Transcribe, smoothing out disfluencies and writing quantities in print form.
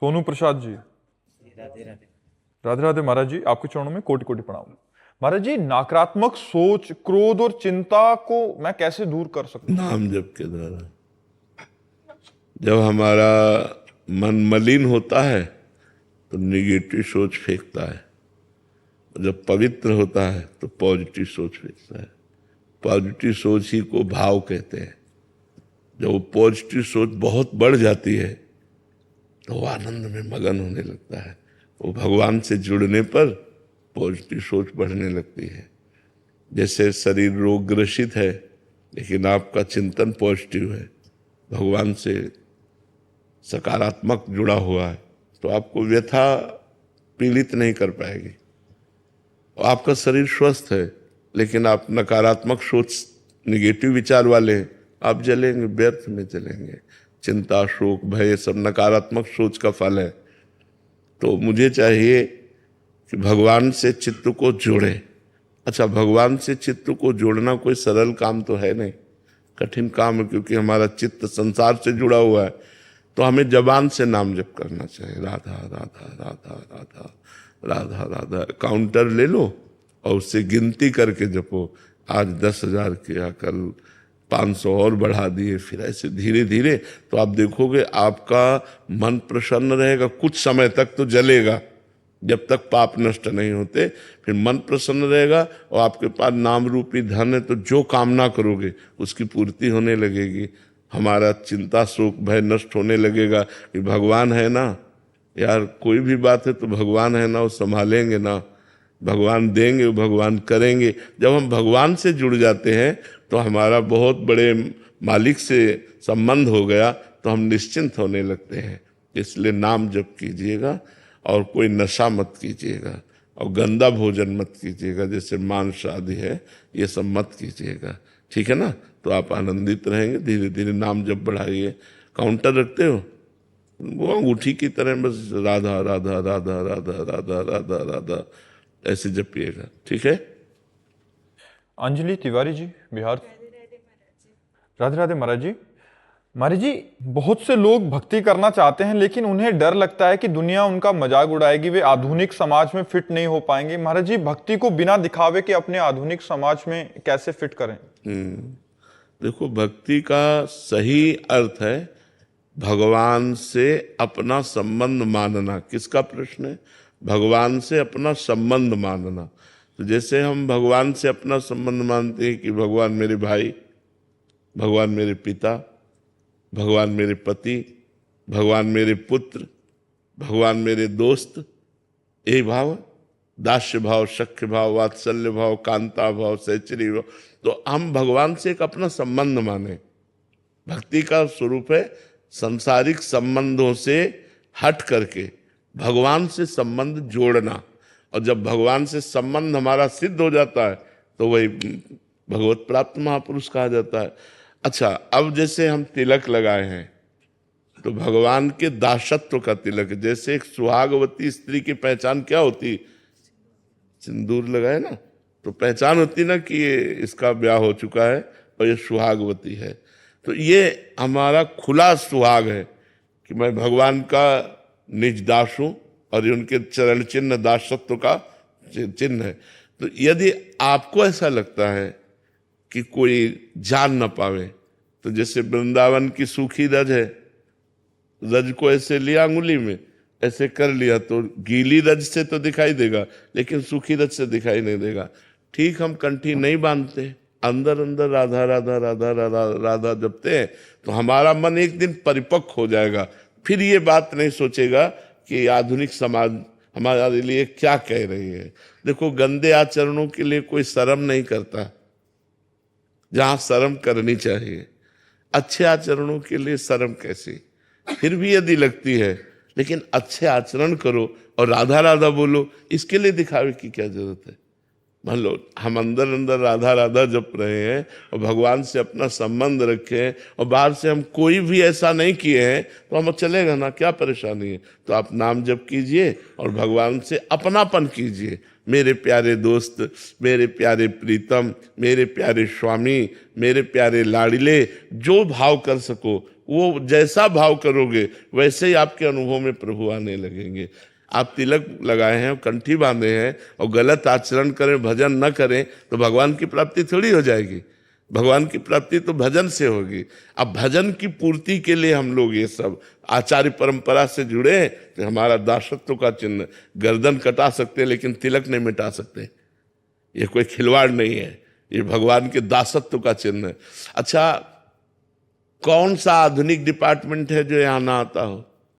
सोनू प्रसाद जी, राधे राधे। राधे राधे महाराज जी, आपके चरणों में कोटि कोटि प्रणाम। महाराज जी, नकारात्मक सोच, क्रोध और चिंता को मैं कैसे दूर कर सकता हूँ? नाम जप के द्वारा। जब हमारा मन मलिन होता है तो निगेटिव सोच फेंकता है, जब पवित्र होता है तो पॉजिटिव सोच फेंकता है। पॉजिटिव सोच ही को भाव कहते हैं। जब वो पॉजिटिव सोच बहुत बढ़ जाती है तो वो आनंद में मगन होने लगता है। वो भगवान से जुड़ने पर पॉजिटिव सोच बढ़ने लगती है। जैसे शरीर रोग ग्रसित है लेकिन आपका चिंतन पॉजिटिव है, भगवान से सकारात्मक जुड़ा हुआ है, तो आपको व्यथा पीड़ित नहीं कर पाएगी। आपका शरीर स्वस्थ है लेकिन आप नकारात्मक सोच, निगेटिव विचार वाले हैं, आप जलेंगे, व्यर्थ में जलेंगे। चिंता, शोक, भय, ये सब नकारात्मक सोच का फल है। तो मुझे चाहिए कि भगवान से चित्त को जोड़े। अच्छा, भगवान से चित्त को जोड़ना कोई सरल काम तो है नहीं, कठिन काम है, क्योंकि हमारा चित्त संसार से जुड़ा हुआ है। तो हमें जबान से नाम जप करना चाहिए, राधा राधा राधा राधा राधा राधा। काउंटर ले लो और उससे गिनती करके जपो। आज 10,000 किया, कल 500 और बढ़ा दिए, फिर ऐसे धीरे धीरे तो आप देखोगे आपका मन प्रसन्न रहेगा। कुछ समय तक तो जलेगा, जब तक पाप नष्ट नहीं होते, फिर मन प्रसन्न रहेगा और आपके पास नाम रूपी धन है, तो जो कामना करोगे उसकी पूर्ति होने लगेगी। हमारा चिंता, शोक, भय नष्ट होने लगेगा कि भगवान है ना यार, कोई भी बात है तो भगवान है ना, वो संभालेंगे ना, भगवान देंगे, भगवान करेंगे। जब हम भगवान से जुड़ जाते हैं तो हमारा बहुत बड़े मालिक से संबंध हो गया, तो हम निश्चिंत होने लगते हैं। इसलिए नाम जप कीजिएगा और कोई नशा मत कीजिएगा और गंदा भोजन मत कीजिएगा, जैसे मांस आदि है, ये सब मत कीजिएगा, ठीक है ना। तो आप आनंदित रहेंगे। धीरे धीरे नाम जप बढ़ाइए। काउंटर रखते हो, वो अंगूठी की तरह बस राधा राधा राधा राधा राधा राधा राधा ऐसे जपिएगा, ठीक है। अंजलि तिवारी जी, बिहार। राधे राधे महाराज जी। महाराज जी, बहुत से लोग भक्ति करना चाहते हैं लेकिन उन्हें डर लगता है कि दुनिया उनका मजाक उड़ाएगी, वे आधुनिक समाज में फिट नहीं हो पाएंगे। महाराज जी, भक्ति को बिना दिखावे के अपने आधुनिक समाज में कैसे फिट करें? देखो, भक्ति का सही अर्थ है भगवान से अपना संबंध मानना। किसका प्रश्न है? भगवान से अपना संबंध मानना। तो जैसे हम भगवान से अपना संबंध मानते हैं कि भगवान मेरे भाई, भगवान मेरे पिता, भगवान मेरे पति, भगवान मेरे पुत्र, भगवान मेरे दोस्त, यही भाव, दास्य भाव, सख्य भाव, वात्सल्य भाव, कांता भाव, सहचरी भाव। तो हम भगवान से एक अपना संबंध माने। भक्ति का स्वरूप है संसारिक संबंधों से हट करके भगवान से संबंध जोड़ना। और जब भगवान से संबंध हमारा सिद्ध हो जाता है तो वही भगवत प्राप्त महापुरुष कहा जाता है। अच्छा, अब जैसे हम तिलक लगाए हैं तो भगवान के दासत्व का तिलक। जैसे एक सुहागवती स्त्री की पहचान क्या होती? सिंदूर लगाए ना, तो पहचान होती ना कि ये इसका ब्याह हो चुका है और ये सुहागवती है। तो ये हमारा खुला सुहाग है कि मैं भगवान का निज दास हूं और ये उनके चरण चिन्ह दासत्व का चिन्ह है। तो यदि आपको ऐसा लगता है कि कोई जान न पावे, तो जैसे वृंदावन की सूखी रज है, रज को ऐसे लिया अंगुली में, ऐसे कर लिया तो गीली रज से तो दिखाई देगा लेकिन सूखी रज से दिखाई नहीं देगा। ठीक, हम कंठी नहीं बांधते, अंदर अंदर राधा राधा राधा राधा राधा जपते हैं, तो हमारा मन एक दिन परिपक्व हो जाएगा। फिर ये बात नहीं सोचेगा कि आधुनिक समाज हमारे लिए क्या कह रही है। देखो, गंदे आचरणों के लिए कोई शर्म नहीं करता, जहां शर्म करनी चाहिए। अच्छे आचरणों के लिए शर्म कैसी? फिर भी यदि लगती है, लेकिन अच्छे आचरण करो और राधा राधा बोलो, इसके लिए दिखावे की क्या जरूरत है? मान लो हम अंदर अंदर राधा राधा जप रहे हैं और भगवान से अपना संबंध रखे हैं और बाहर से हम कोई भी ऐसा नहीं किए हैं, तो हम चलेगा ना, क्या परेशानी है? तो आप नाम जप कीजिए और भगवान से अपनापन कीजिए। मेरे प्यारे दोस्त, मेरे प्यारे प्रीतम, मेरे प्यारे स्वामी, मेरे प्यारे लाडिले, जो भाव कर सको वो जैसा भाव करोगे वैसे ही आपके अनुभव में प्रभु आने लगेंगे। आप तिलक लगाए हैं, कंठी बांधे हैं और गलत आचरण करें, भजन न करें तो भगवान की प्राप्ति थोड़ी हो जाएगी। भगवान की प्राप्ति तो भजन से होगी। अब भजन की पूर्ति के लिए हम लोग ये सब आचार्य परंपरा से जुड़े हैं, तो हमारा दासत्व का चिन्ह, गर्दन कटा सकते हैं लेकिन तिलक नहीं मिटा सकते। ये कोई खिलवाड़ नहीं है, ये भगवान के दासत्व का चिन्ह है। अच्छा, कौन सा आधुनिक डिपार्टमेंट है जो यहाँ ना आता हो?